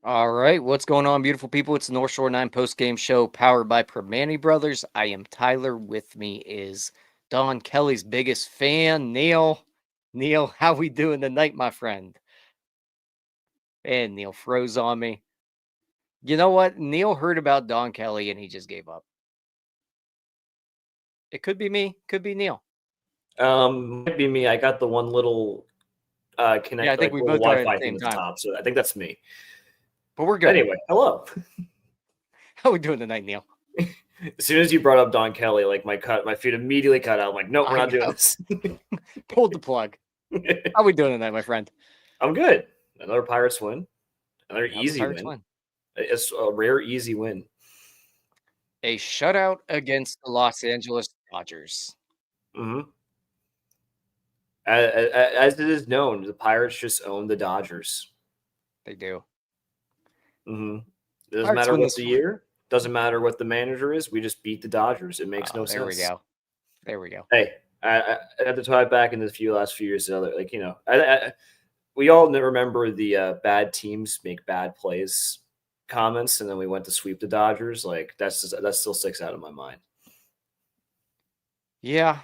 All right, what's going on, beautiful people? It's the North Shore 9 post-game show powered by Primanti Bros. I am Tyler. With me is Don Kelly's biggest fan, Neil. Neil, how we doing tonight, my friend? And Neil froze on me. You know what? Neil heard about Don Kelly and he just gave up. It could be me. Could be Neil. Might be me. I got the one little connect. Yeah, I think we both got it at the same time. Top, so I think that's me. But we're good. Anyway, hello. How we doing tonight, Neil? As soon as you brought up Don Kelly, like my feet immediately cut out. I'm like, nope, we're not doing this. Pulled the plug. How we doing tonight, my friend? I'm good. Another Pirates win. Another easy win. It's a rare easy win. A shutout against the Los Angeles Dodgers. Mm-hmm. As it is known, the Pirates just own the Dodgers. They do. Mm-hmm. It doesn't matter what the year. Doesn't matter what the manager is. We just beat the Dodgers. It makes no sense. There we go. Hey, I have to tie back into the last few years. Like, you know, we all remember the bad teams make bad plays comments, and then we went to sweep the Dodgers. Like that still sticks out of my mind. Yeah.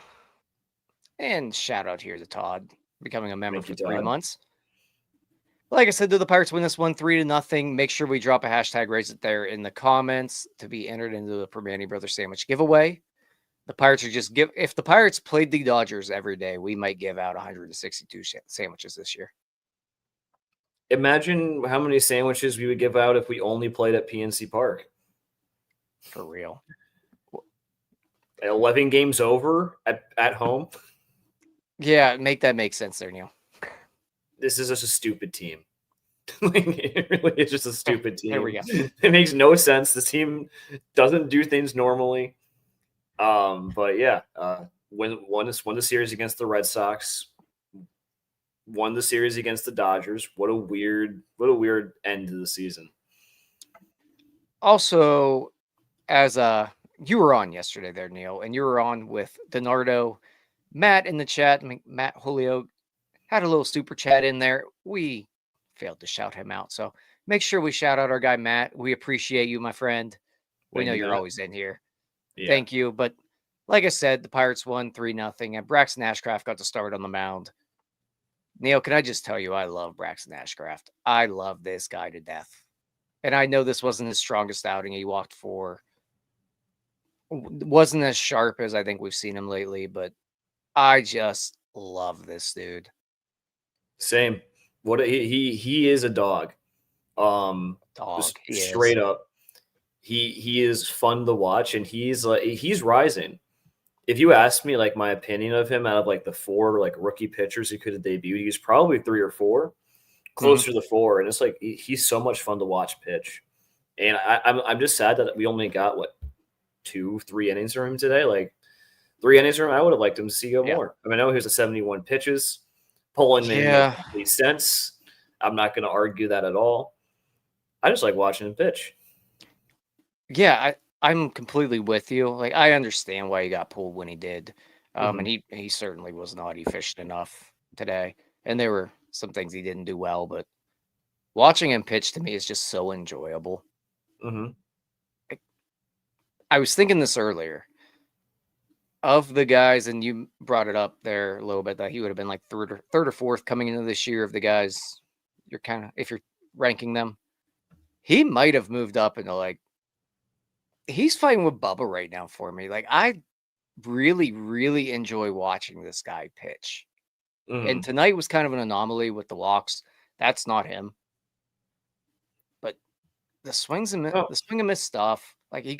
And shout out here to Todd, becoming a member for 3 months. Like I said, do the Pirates win this one 3-0? Make sure we drop a hashtag, raise it there in the comments to be entered into the Primanti Brothers sandwich giveaway. The Pirates are just if the Pirates played the Dodgers every day, we might give out 162 sandwiches this year. Imagine how many sandwiches we would give out if we only played at PNC Park. For real. 11 games over at home. Yeah, make sense there, Neil. This is just a stupid team. It really is just a stupid team. There we go. It makes no sense. This team doesn't do things normally. But yeah, won the series against the Red Sox. Won the series against the Dodgers. What a weird end to the season. Also, as you were on yesterday there, Neil, and you were on with Donardo, Matt in the chat. Matt Julio had a little super chat in there. We failed to shout him out, so make sure we shout out our guy Matt. We appreciate you, my friend. We know you're always in here. Yeah. Thank you. But like I said, the Pirates won 3-0, and Braxton Ashcraft got to start on the mound. Neil, can I just tell you, I love Braxton Ashcraft. I love this guy to death. And I know this wasn't his strongest outing. He walked 4. Wasn't as sharp as I think we've seen him lately, but I just love this dude. Same. What he is a dog. Straight up. He is fun to watch, and he's rising. If you ask me like my opinion of him out of like the 4 like rookie pitchers who could have debuted, he's probably 3 or 4, closer to the 4. And it's like he's so much fun to watch pitch. And I'm just sad that we only got 2-3 innings from him today. Like 3 innings from him, I would have liked him to see go more. I mean, I know he was a 71 pitches. Pulling made complete sense. I'm not going to argue that at all. I just like watching him pitch. Yeah, I'm completely with you. Like, I understand why he got pulled when he did. And he certainly was not efficient enough today. And there were some things he didn't do well, but watching him pitch to me is just so enjoyable. I was thinking this earlier. Of the guys, and you brought it up there a little bit, that he would have been like third or fourth coming into this year of the guys you're kind of, if you're ranking them, he might have moved up into like, he's fighting with Bubba right now for me. Like, I really, really enjoy watching this guy pitch. And tonight was kind of an anomaly with the walks. That's not him. But the swings and the swing and miss stuff, like he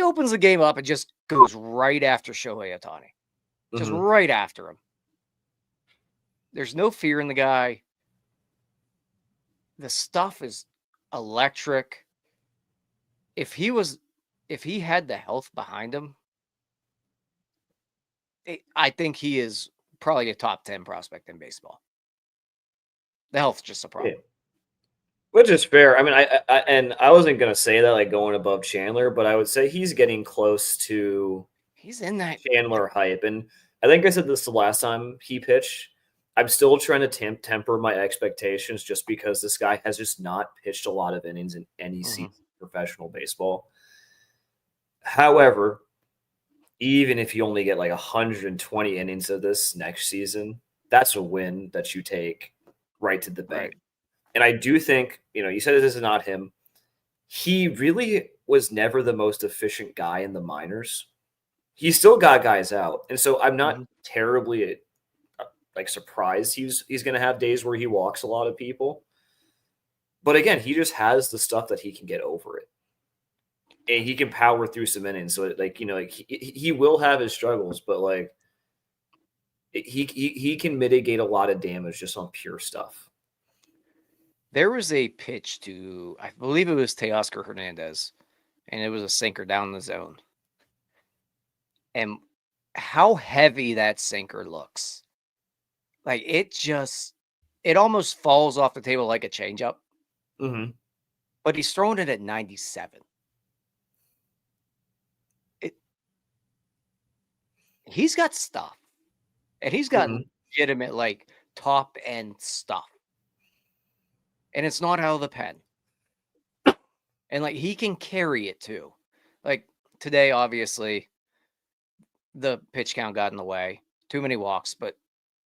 opens the game up and just goes right after Shohei Ohtani. Just right after him. There's no fear in the guy. the stuff is electric. If he had the health behind him, I think he is probably a top 10 prospect in baseball. The health's just a problem. Yeah. Which is fair. I mean, I wasn't gonna say that like going above Chandler, but I would say he's getting close to He's in that Chandler hype. And I think I said this the last time he pitched. I'm still trying to temper my expectations just because this guy has just not pitched a lot of innings in any season of professional baseball. However, even if you only get like 120 innings of this next season, that's a win that you take right to the bank. Right. And I do think, you said this is not him. He really was never the most efficient guy in the minors. He still got guys out. And so I'm not terribly surprised he's going to have days where he walks a lot of people. But again, he just has the stuff that he can get over it. And he can power through some innings. So he will have his struggles, but he can mitigate a lot of damage just on pure stuff. There was a pitch to, I believe it was Teoscar Hernandez, and it was a sinker down the zone. And how heavy that sinker looks. Like it almost falls off the table like a changeup. Mm-hmm. But he's throwing it at 97. He's got stuff. And he's got legitimate, top end stuff. And it's not out of the pen. And he can carry it too. Today, obviously, the pitch count got in the way. Too many walks, but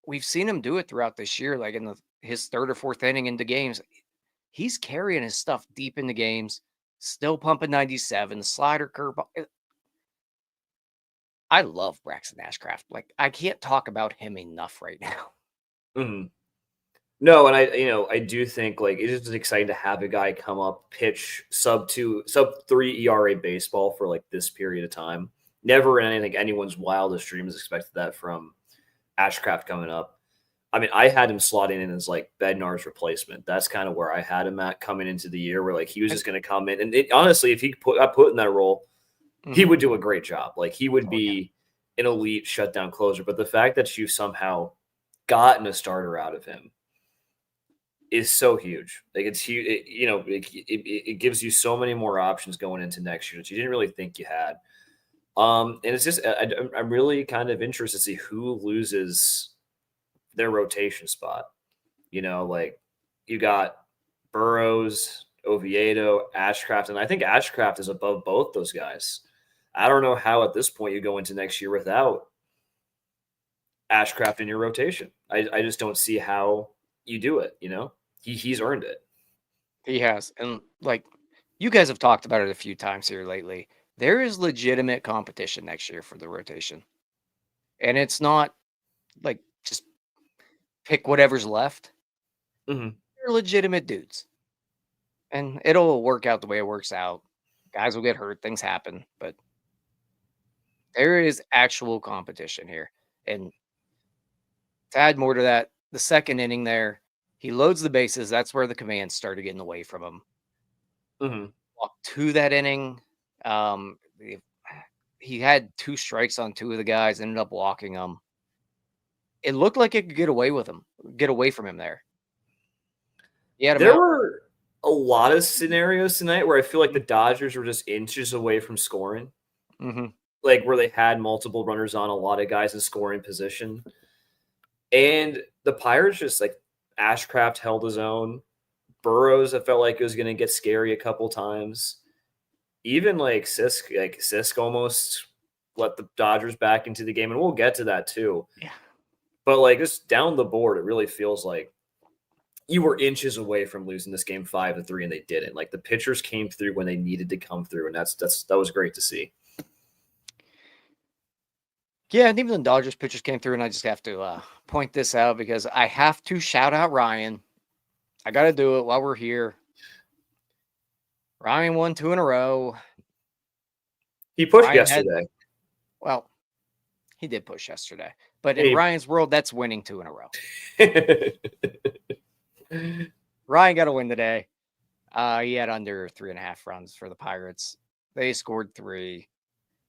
we've seen him do it throughout this year, in his third or fourth inning into games. He's carrying his stuff deep into games, still pumping 97, slider curve. I love Braxton Ashcraft. I can't talk about him enough right now. Mm-hmm. No, and I do think it's just exciting to have a guy come up, pitch sub 3 ERA baseball for this period of time. Never in anyone's wildest dreams expected that from Ashcraft coming up. I mean, I had him slotting in as Bednar's replacement. That's kind of where I had him at coming into the year, where he was just going to come in. And honestly, if he got put in that role, he would do a great job. He would be an elite shutdown closer. But the fact that you somehow gotten a starter out of him is so huge. It's huge. It gives you so many more options going into next year that you didn't really think you had. And it's just I'm really kind of interested to see who loses their rotation spot. You got Burrows, Oviedo, Ashcraft, and I think Ashcraft is above both those guys. I don't know how at this point you go into next year without Ashcraft in your rotation. I just don't see how you do it. He's earned it. He has. And you guys have talked about it a few times here lately. There is legitimate competition next year for the rotation. And it's not just pick whatever's left. Mm-hmm. They're legitimate dudes. And it'll work out the way it works out. Guys will get hurt. Things happen. But there is actual competition here. And to add more to that, the second inning there, he loads the bases. That's where the commands started getting away from him. Mm-hmm. Walked to that inning. He had 2 strikes on 2 of the guys, ended up walking them. It looked like it could get away from him there. There were a lot of scenarios tonight where I feel the Dodgers were just inches away from scoring. Mm-hmm. Where they had multiple runners on, a lot of guys in scoring position. And the Pirates just Ashcraft held his own. Burrows, I felt it was going to get scary a couple times. Even Sisk almost let the Dodgers back into the game, and we'll get to that too. Yeah. But just down the board, it really feels like you were inches away from losing this game 5-3, and they didn't. The pitchers came through when they needed to come through, and that was great to see. Yeah, and even the Dodgers pitchers came through, and I just have to point this out because I have to shout out Ryan. I got to do it while we're here. Ryan won 2 in a row. He pushed yesterday. He did push yesterday. But in Ryan's world, that's winning 2 in a row. Ryan got a win today. He had under 3.5 runs for the Pirates. They scored 3.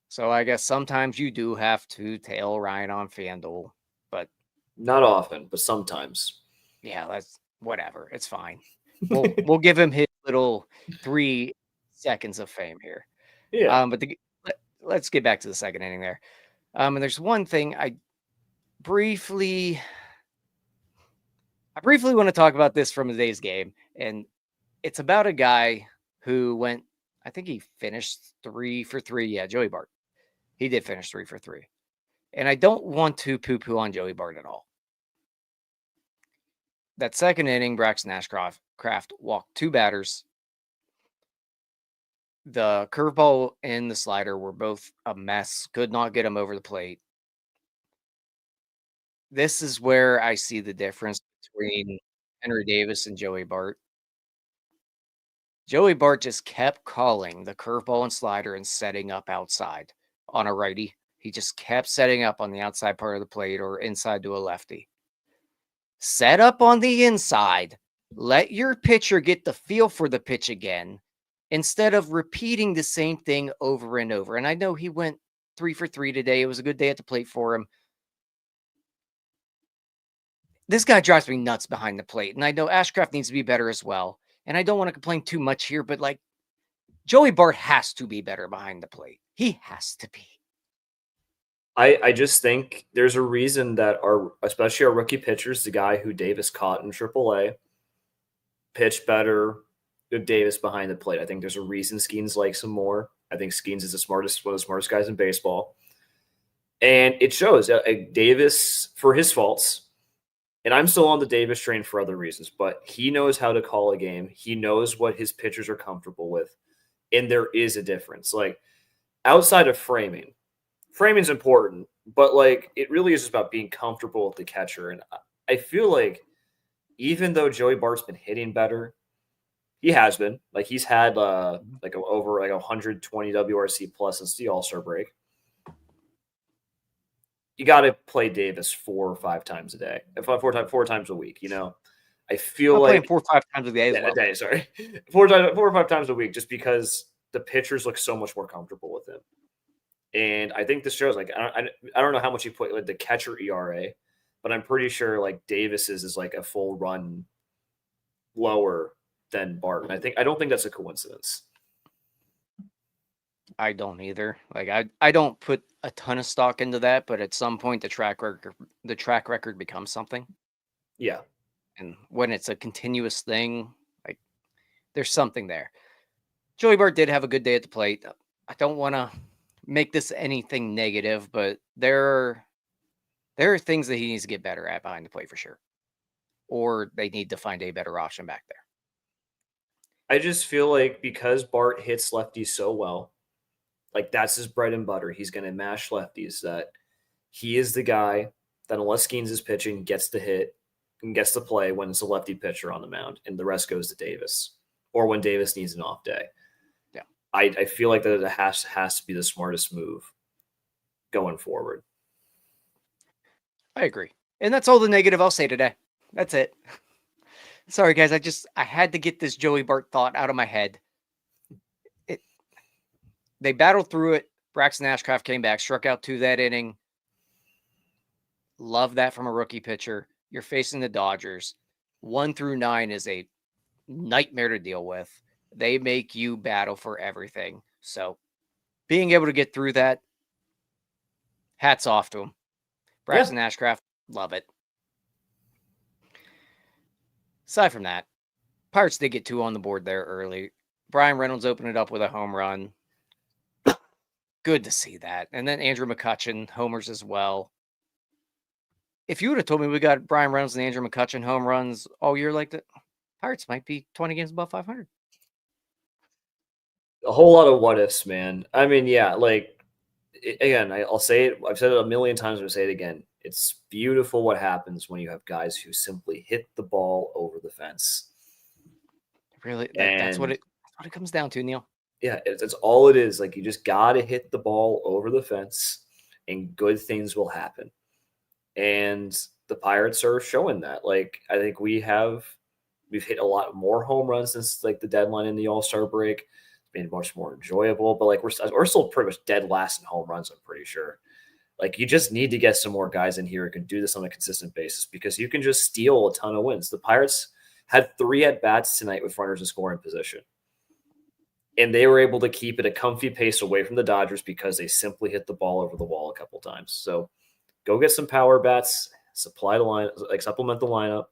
So I guess sometimes you do have to tail Ryan on FanDuel, but Not often, but sometimes. yeah, that's whatever. It's fine. We'll give him his little 3 seconds of fame here. Yeah. But let's get back to the second inning there. And there's one thing I briefly want to talk about this from today's game, and it's about a guy who went. I think he finished 3 for 3. Yeah, Joey Bart. He did finish 3 for 3. And I don't want to poo-poo on Joey Bart at all. That second inning, Braxton Ashcraft walked 2 batters. The curveball and the slider were both a mess. Could not get him over the plate. This is where I see the difference between Henry Davis and Joey Bart. Joey Bart just kept calling the curveball and slider and setting up outside on a righty. He just kept setting up on the outside part of the plate or inside to a lefty. Set up on the inside. Let your pitcher get the feel for the pitch again instead of repeating the same thing over and over. And I know he went 3 for 3 today. It was a good day at the plate for him. This guy drives me nuts behind the plate. And I know Ashcraft needs to be better as well. And I don't want to complain too much here, but like Joey Bart has to be better behind the plate. He has to be. I just think there's a reason that especially our rookie pitchers, the guy who Davis caught in AAA, pitched better with Davis behind the plate. I think there's a reason Skenes likes him more. I think Skenes is one of the smartest guys in baseball. And it shows Davis, for his faults, and I'm still on the Davis train for other reasons, but he knows how to call a game. He knows what his pitchers are comfortable with. And there is a difference. Like, outside of framing's important, but like it really is just about being comfortable with the catcher. And I feel like even though Joey Bart's been hitting better, he has been. Like, he's had over 120 WRC plus since the All-Star break. You got to play Davis 4 or 5 times a day, four times a week. You know, I feel I'm playing like 4 or 5 times a day as well. A day, sorry, 4 or 5 times a week, just because the pitchers look so much more comfortable with him. And I think this shows, like, I don't know how much he put like the catcher ERA, but I'm pretty sure like Davis's is like a full run lower than Bart. And I don't think that's a coincidence. I don't either. Like I don't put a ton of stock into that, but at some point the track record becomes something. Yeah. And when it's a continuous thing, like there's something there. Joey Bart did have a good day at the plate. I don't want to make this anything negative, but there are things that he needs to get better at behind the plate for sure. Or they need to find a better option back there. I just feel like because Bart hits lefties so well, like that's his bread and butter. He's going to mash lefties. That he is the guy that, unless Skenes is pitching, gets to hit and gets to play when it's a lefty pitcher on the mound, and the rest goes to Davis, or when Davis needs an off day. Yeah, I feel like that it has to be the smartest move going forward. I agree, and that's all the negative I'll say today. That's it. Sorry, guys. I had to get this Joey Bart thought out of my head. They battled through it. Braxton Ashcraft came back, struck out 2 that inning. Love that from a rookie pitcher. You're facing the Dodgers. 1 through 9 is a nightmare to deal with. They make you battle for everything. So being able to get through that, hats off to him. Braxton Ashcraft, love it. Aside from that, Pirates did get 2 on the board there early. Bryan Reynolds opened it up with a home run. Good to see that. And then Andrew McCutchen homers as well. If you would have told me we got Bryan Reynolds and Andrew McCutchen home runs all year like that, Pirates might be 20 games above 500. A whole lot of what ifs, man. I mean, yeah, like, again, I'll say it. I've said it a million times. I'm going to say it again. It's beautiful what happens when you have guys who simply hit the ball over the fence. Really, that's what it comes down to, Neil. Yeah, it's all it is. Like, you just got to hit the ball over the fence, and good things will happen. And the Pirates are showing that. Like, I think we have We've hit a lot more home runs since like the deadline in the All-Star break. It's been much more enjoyable, but like we're still pretty much dead last in home runs, I'm pretty sure. Like you just need to get some more guys in here who can do this on a consistent basis because you can just steal a ton of wins. The Pirates had 3 at-bats tonight with runners in scoring position. And they were able to keep it a comfy pace away from the Dodgers because they simply hit the ball over the wall a couple times. So go get some power bats, supply the line, like supplement the lineup.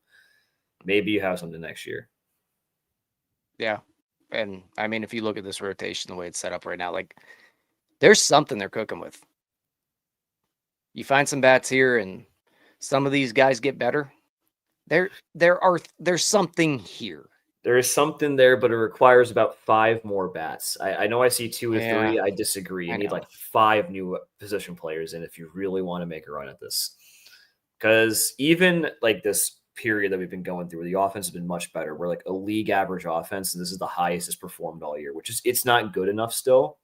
Maybe you have something next year. Yeah. And I mean, if you look at this rotation, the way it's set up right now, like there's something they're cooking with. You find some bats here and some of these guys get better. There's something here. There is something there, but it requires about 5 more bats. I know I see 2 or 3. I disagree. You need like 5 new position players in if you really want to make a run at this. Because even like this period that we've been going through, where the offense has been much better. We're like a league average offense, and this is the highest it's performed all year, which is it's not good enough still.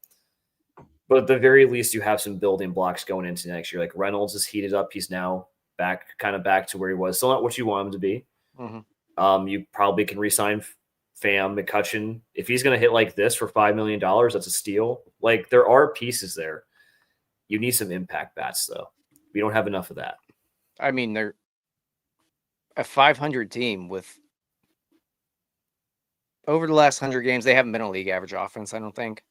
But at the very least, you have some building blocks going into next year. Like Reynolds is heated up. He's now back to where he was. Still not what you want him to be. Mm-hmm. You probably can re-sign McCutchen. If he's going to hit like this for $5 million, that's a steal. Like there are pieces there. You need some impact bats, though. We don't have enough of that. I mean, they're a 500 team with over the last 100 games. They haven't been a league average offense, I don't think.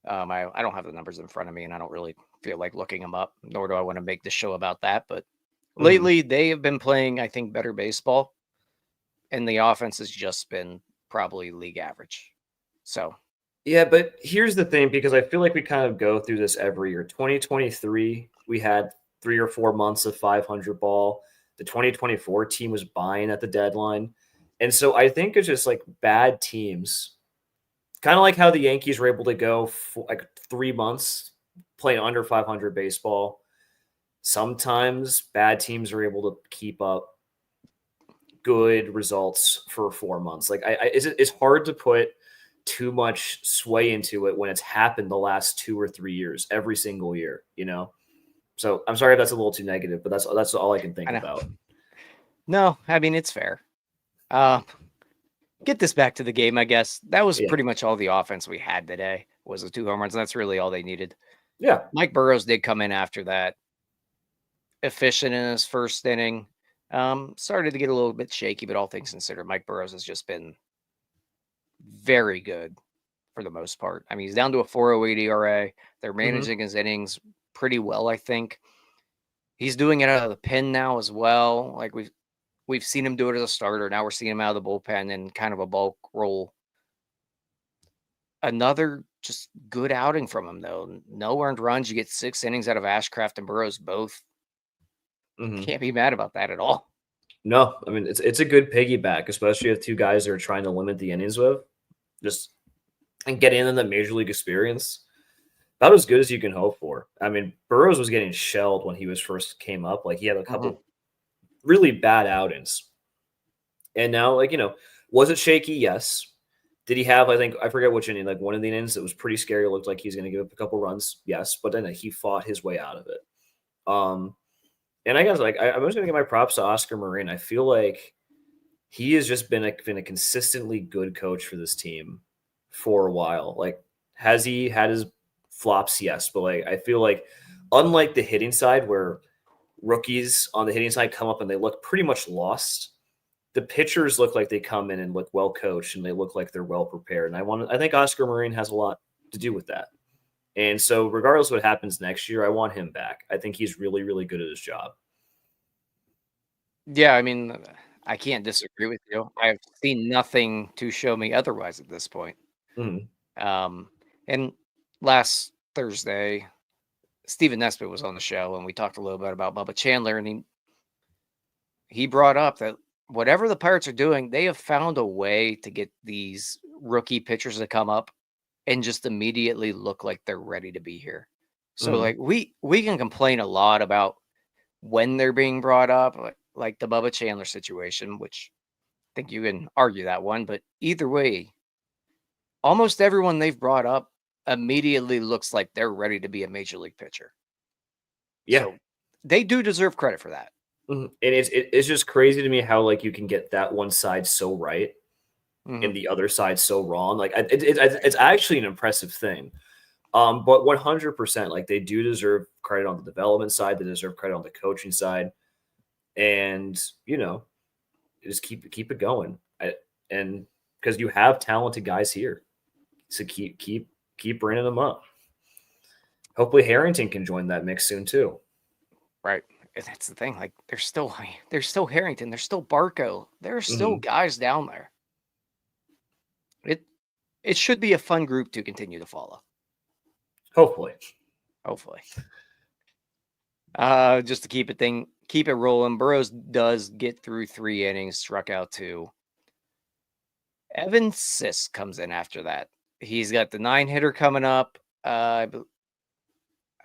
I don't have the numbers in front of me, and I don't really feel like looking them up, nor do I want to make the show about that. But lately, they have been playing, I think, better baseball. And the offense has just been probably league average. So, yeah, but here's the thing, because I feel like we kind of go through this every year. 2023, we had 3 or 4 months of 500 ball. The 2024 team was buying at the deadline. And so I think it's just like bad teams, kind of like how the Yankees were able to go for like 3 months playing under 500 baseball. Sometimes bad teams are able to keep up good results for 4 months. Like it's hard to put too much sway into it when it's happened the last 2 or 3 years, every single year, you know? So I'm sorry if that's a little too negative, but that's all I can think about. No, I mean, it's fair. Get this back to the game, I guess. That was pretty much all the offense we had today was the 2 home runs, and that's really all they needed. Yeah. Mike Burrows did come in after that. Efficient in his first inning. Started to get a little bit shaky, but all things considered, Mike Burrows has just been very good for the most part. I mean, he's down to a 4.08 ERA. They're managing his innings pretty well, I think. He's doing it out of the pen now as well. Like we've seen him do it as a starter. Now we're seeing him out of the bullpen in kind of a bulk role. Another just good outing from him, though. No earned runs. You get 6 innings out of Ashcraft and Burrows both. Can't be mad about that at all. No, I mean, it's a good piggyback, especially if 2 guys are trying to limit the innings with. Just and get in the major league experience. About as good as you can hope for. I mean, Burrows was getting shelled when he was first came up. Like he had a couple really bad outings. And now, like, you know, was it shaky? Yes. Did he have, I forget which inning, like one of the innings that was pretty scary. It looked like he's going to give up a couple runs. Yes. But then he fought his way out of it. And I guess like I'm just going to give my props to Oscar Marin. I feel like he has just been a consistently good coach for this team for a while. Like, has he had his flops? Yes. But like, I feel like unlike the hitting side where rookies on the hitting side come up and they look pretty much lost, the pitchers look like they come in and look well coached and they look like they're well prepared. And I think Oscar Marin has a lot to do with that. And so regardless of what happens next year, I want him back. I think he's really, really good at his job. Yeah, I mean, I can't disagree with you. I've seen nothing to show me otherwise at this point. And last Thursday, Stephen Nesbitt was on the show, and we talked a little bit about Bubba Chandler, and he brought up that whatever the Pirates are doing, they have found a way to get these rookie pitchers to come up and just immediately look like they're ready to be here. So like we can complain a lot about when they're being brought up, like the Bubba Chandler situation, which I think you can argue that one, but either way, almost everyone they've brought up immediately looks like they're ready to be a major league pitcher. Yeah. So they do deserve credit for that. And it's just crazy to me how like you can get that one side so right Mhm. and the other side so wrong. Like it's actually an impressive thing. But 100%, like they do deserve credit on the development side. They deserve credit on the coaching side, and just keep it going. And because you have talented guys here, so keep bringing them up. Hopefully Harrington can join that mix soon too. Right. And that's the thing. Like there's still Harrington. There's still Barco. There are still guys down there. It should be a fun group to continue to follow. Hopefully. Just to keep it rolling. Burrows does get through 3 innings, struck out 2. Evan Sisk comes in after that. He's got the 9-hitter coming up. I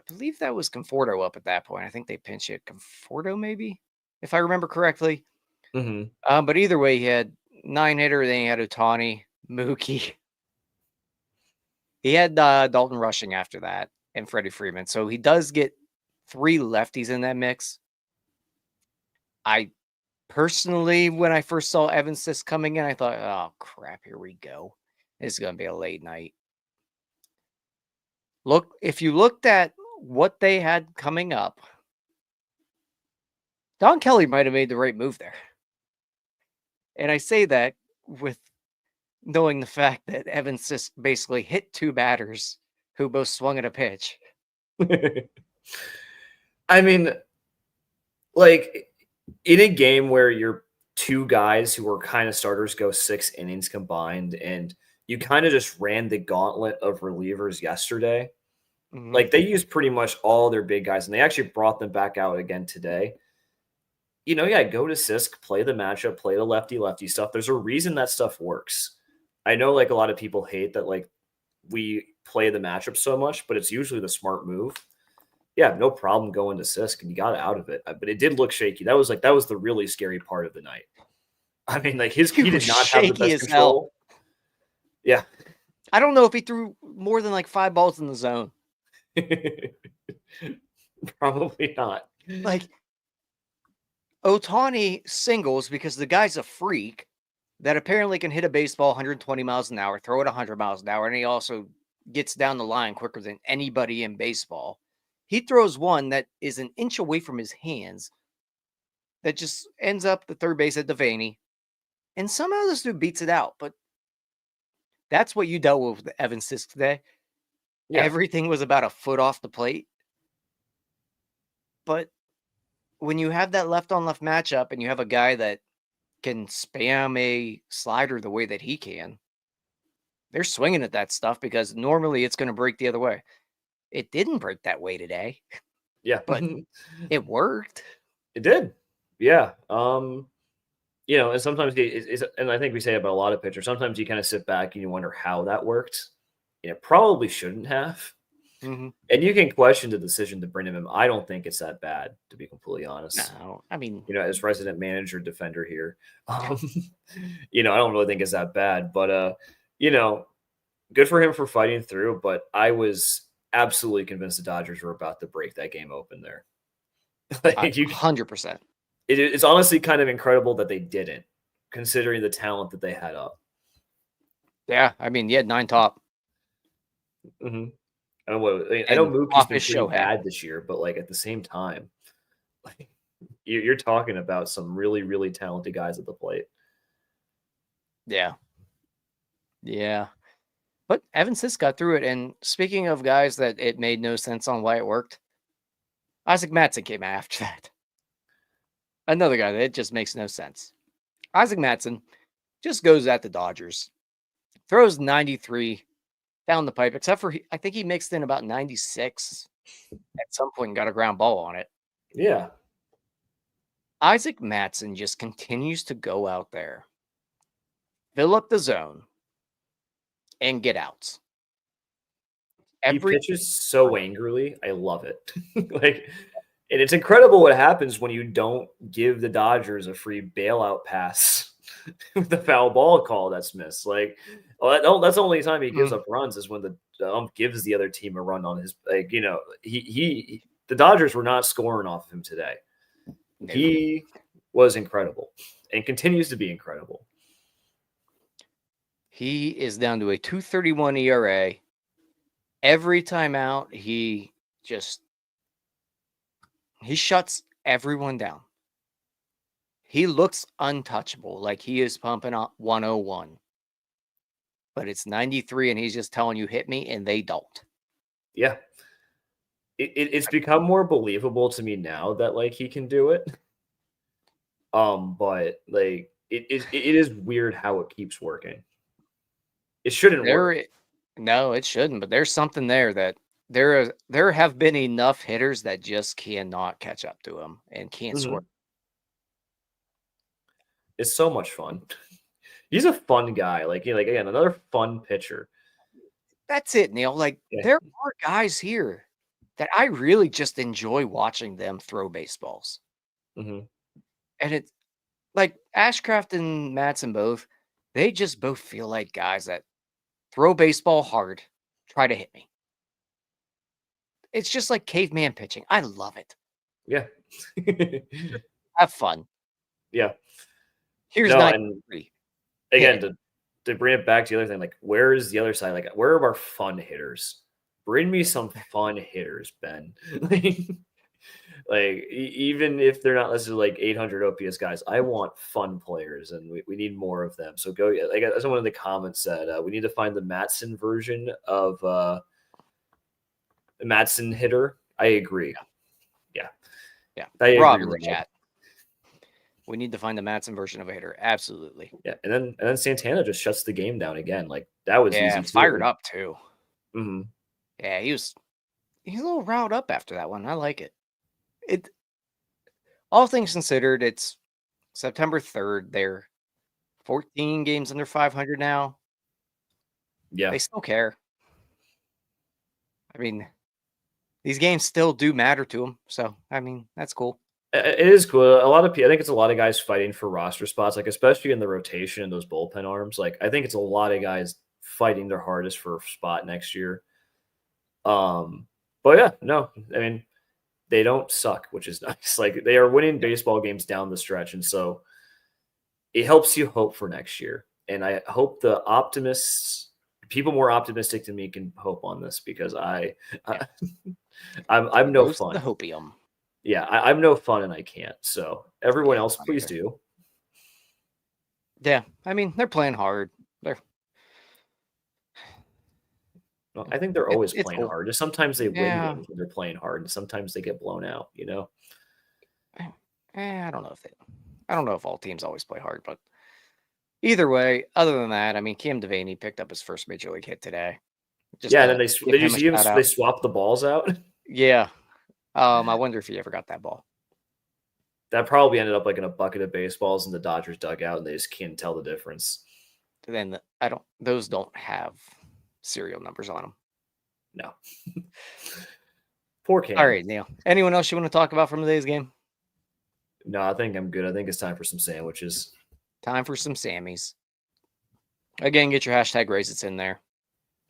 believe that was Conforto up at that point. I think they pinch hit Conforto, maybe, if I remember correctly. But either way, he had 9-hitter. Then he had Ohtani, Mookie. He had Dalton Rushing after that and Freddie Freeman. So he does get 3 lefties in that mix. I personally, when I first saw Evan Sisk coming in, I thought, oh, crap, here we go. This is going to be a late night. Look, if you looked at what they had coming up, Don Kelly might have made the right move there. And I say that with knowing the fact that Evan Sisk basically hit 2 batters who both swung at a pitch. I mean, like in a game where your 2 guys who were kind of starters go 6 innings combined, and you kind of just ran the gauntlet of relievers yesterday. Like they used pretty much all their big guys, and they actually brought them back out again today. Go to Sisk, play the matchup, play the lefty stuff. There's a reason that stuff works. I know like a lot of people hate that like we play the matchup so much, but it's usually the smart move. Yeah, no problem going to Sisk, and you got out of it. But it did look shaky. That was the really scary part of the night. I mean, like he did not have the best control. Yeah. I don't know if he threw more than like 5 balls in the zone. Probably not. Like Ohtani singles because the guy's a freak that apparently can hit a baseball 120 miles an hour, throw it 100 miles an hour, and he also gets down the line quicker than anybody in baseball. He throws one that is an inch away from his hands that just ends up the third base at Devaney, and somehow this dude beats it out. But that's what you dealt with Evan Sisk today. Yeah. Everything was about a foot off the plate. But when you have that left-on-left matchup and you have a guy that can spam a slider the way that he can, they're swinging at that stuff because normally it's going to break the other way. It didn't break that way today. Yeah. But it worked. It did. Yeah. And sometimes and I think we say about a lot of pitchers, sometimes you kind of sit back and you wonder how that worked. It probably shouldn't have. And you can question the decision to bring him in. I don't think it's that bad, to be completely honest. No, I mean, as resident manager defender here, I don't really think it's that bad. But good for him for fighting through. But I was absolutely convinced the Dodgers were about to break that game open there. 100%. It's honestly kind of incredible that they didn't, considering the talent that they had up. Yeah, I mean, you had 9 top. I know Mookie's been pretty bad this year, but like at the same time, like you're talking about some really, really talented guys at the plate. Yeah. But Evan Sisk got through it. And speaking of guys that it made no sense on why it worked, Isaac Mattson came after that. Another guy that it just makes no sense. Isaac Mattson just goes at the Dodgers, throws 93 down the pipe, except for I think he mixed in about 96 at some point and got a ground ball on it. Yeah. Isaac Mattson just continues to go out there, fill up the zone, and get outs. He pitches so angrily. I love it. And it's incredible what happens when you don't give the Dodgers a free bailout pass with the foul ball call that's missed. That's the only time he gives up runs is when the ump gives the other team a run on his. The Dodgers were not scoring off of him today. No. He was incredible and continues to be incredible. He is down to a 2.31 ERA. Every time out, he shuts everyone down. He looks untouchable, like he is pumping up 101. But it's 93 and he's just telling you hit me, and they don't. Yeah. It's become more believable to me now that like he can do it. But like it is weird how it keeps working. It shouldn't work. No, it shouldn't, but there's something there that there have been enough hitters that just cannot catch up to him and can't score. It's so much fun. He's a fun guy. Like again, another fun pitcher. That's it, Neil. Like there are guys here that I really just enjoy watching them throw baseballs. Mm-hmm. And it's like Ashcraft and Mattson both, they just both feel like guys that throw baseball hard, try to hit me. It's just like caveman pitching. I love it. Yeah. Have fun. Yeah. Here's no, 93. And again, to bring it back to the other thing, like where is the other side? Like where are our fun hitters? Bring me some fun hitters, Ben. Like even if they're not necessarily like 800 OPS guys, I want fun players, and we need more of them. So go. Like as one of the comments said, we need to find the Mattson version of the Mattson hitter. I agree. Yeah. I Rob agree, in the chat. We need to find the Mattson version of a hitter. Absolutely. Yeah, and then Santana just shuts the game down again. Like that was easy. Fired up too. Mm-hmm. Yeah, he's a little riled up after that one. I like it. All things considered, it's September 3rd. They're 14 games under 500 now. Yeah, they still care. I mean, these games still do matter to them. So I mean, that's cool. It is cool. I think it's a lot of guys fighting for roster spots, like especially in the rotation and those bullpen arms. Like I think it's a lot of guys fighting their hardest for a spot next year. But yeah, no, I mean they don't suck, which is nice. Like they are winning baseball games down the stretch, and so it helps you hope for next year. And I hope the optimists, people more optimistic than me, can hope on this because I'm no fun. The hopium. Yeah, I'm no fun and I can't. So everyone else, please do. Yeah, I mean they're playing hard. I think they're always playing cool. hard. Just sometimes they win games when they're playing hard, and sometimes they get blown out. You know. I don't know if all teams always play hard, but either way, other than that, I mean, Cam Devaney picked up his first major league hit today. And then they swapped the balls out. Yeah. I wonder if he ever got that ball. That probably ended up like in a bucket of baseballs in the Dodgers dugout, and they just can't tell the difference. Then those don't have serial numbers on them. No. Poor Cam. All right, Neil. Anyone else you want to talk about from today's game? No, I think I'm good. I think it's time for some sandwiches. Time for some Sammies. Again, get your hashtag Raise It's in there.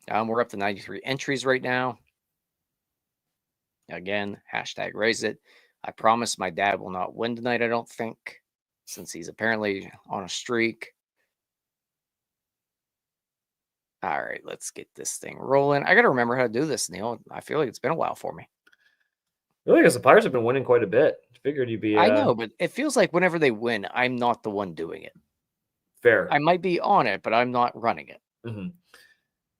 We're up to 93 entries right now. Again, hashtag Raise It. I promise my dad will not win tonight, I don't think, since he's apparently on a streak. All right, let's get this thing rolling. I got to remember how to do this, Neil. I feel like it's been a while for me. Really, because the Pirates have been winning quite a bit. Figured you'd be. I know, but it feels like whenever they win, I'm not the one doing it. Fair. I might be on it, but I'm not running it. Mm-hmm.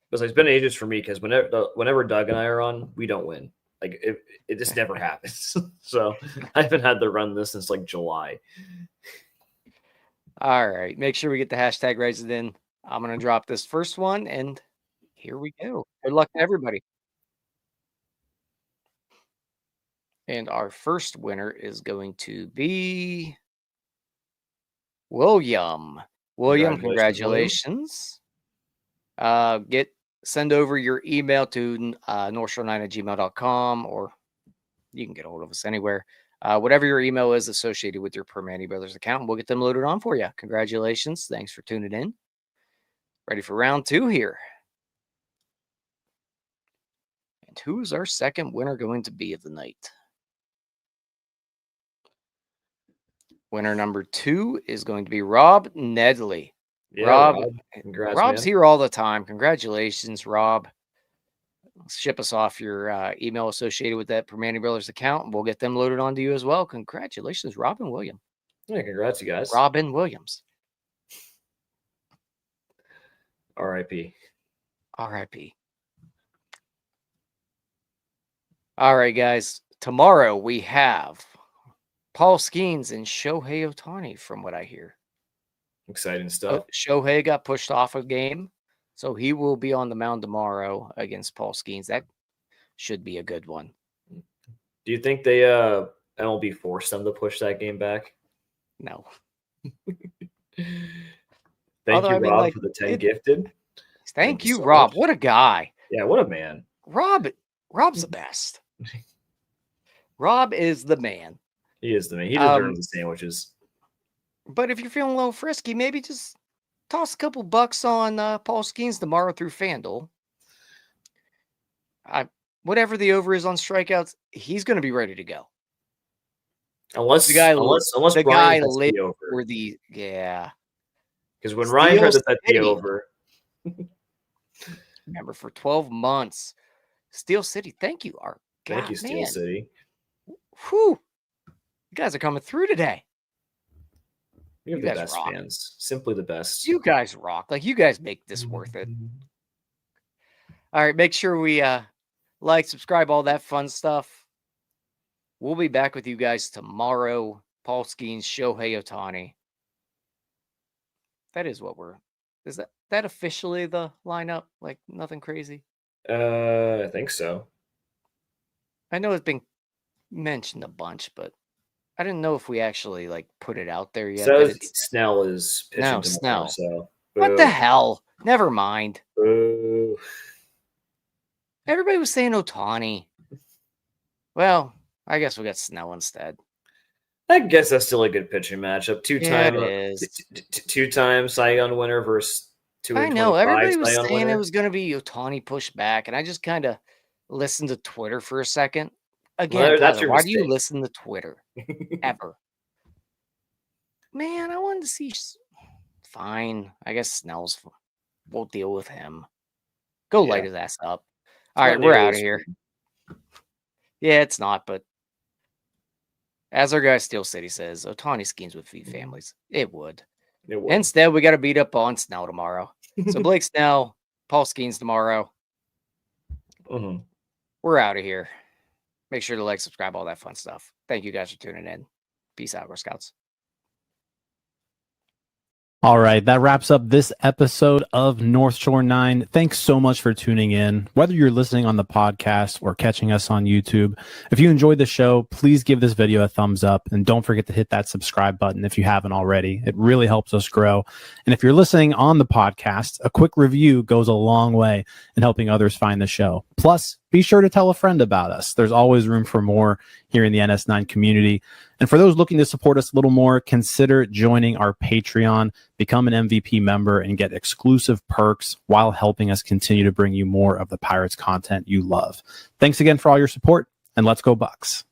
Because it's been ages for me. Because whenever Doug and I are on, we don't win. Like it just never happens. So I haven't had to run this since like July. All right, make sure we get the hashtag Raise It in. I'm gonna drop this first one, and here we go. Good luck to everybody. And our first winner is going to be William. William, congratulations. Send over your email to northshore9@gmail.com, or you can get a hold of us anywhere. Whatever your email is associated with your Primanti Bros account, we'll get them loaded on for you. Congratulations. Thanks for tuning in. Ready for round 2 here. And who is our second winner going to be of the night? Winner number 2 is going to be Rob Nedley. Yeah, Rob, congrats, Rob's man. here all the time. Congratulations, Rob. Ship us off your email associated with that Primanti Bros account, and we'll get them loaded onto you as well. Congratulations, Robin Williams. Yeah, congrats, you guys. Robin Williams. R.I.P. R.I.P. All right, guys. Tomorrow we have Paul Skenes and Shohei Ohtani, from what I hear. Exciting stuff. Shohei got pushed off a game, so he will be on the mound tomorrow against Paul Skenes. That should be a good one. Do you think they MLB forced them to push that game back? No. Thank you, Rob, for the 10 gifted. Thank you, Rob. Much. What a guy. Yeah, what a man. Rob's the best. Rob is the man. He is the man. He deserves the sandwiches. But if you're feeling a little frisky, maybe just toss a couple bucks on Paul Skenes tomorrow through FanDuel. Whatever the over is on strikeouts, he's going to be ready to go. Unless the guy Bryan lives over. for the Because when Ryan heard that be over. Remember, for 12 months, Steel City. Thank you, Art. Thank you, Steel City. Whew. You guys are coming through today. You're the best fans. Simply the best. You guys rock. Like, you guys make this worth it. All right. Make sure we like, subscribe, all that fun stuff. We'll be back with you guys tomorrow. Paul Skenes, Shohei Ohtani. That is what is that officially the lineup? Like, nothing crazy? I think so. I know it's been mentioned a bunch, but I didn't know if we actually put it out there yet. So Snell is pitching tomorrow. Snell. So what the hell? Never mind. Boo. Everybody was saying Ohtani. Well, I guess we got Snell instead. I guess that's still a good pitching matchup. Two-time Cy Young winner versus 2 I know. Everybody was saying it was going to be Ohtani pushed back, and I just kind of listened to Twitter for a second. Again, Tyler, why do you listen to Twitter ever? Man, I wanted to see. Fine. I guess Snell's. We'll deal with him. Go light his ass up. All right, we're out of here. Yeah, it's not, but as our guy Steel City says, Ohtani Skenes would feed families. It would. Instead, we got to beat up on Snell tomorrow. So Blake Snell, Paul Skenes tomorrow. We're out of here. Make sure to like, subscribe, all that fun stuff. Thank you guys for tuning in. Peace out, Girl Scouts. All right, that wraps up this episode of North Shore 9. Thanks so much for tuning in. Whether you're listening on the podcast or catching us on YouTube, if you enjoyed the show, please give this video a thumbs up and don't forget to hit that subscribe button if you haven't already. It really helps us grow. And if you're listening on the podcast, a quick review goes a long way in helping others find the show. Plus, be sure to tell a friend about us. There's always room for more here in the NS9 community. And for those looking to support us a little more, consider joining our Patreon, become an MVP member, and get exclusive perks while helping us continue to bring you more of the Pirates content you love. Thanks again for all your support, and let's go Bucks.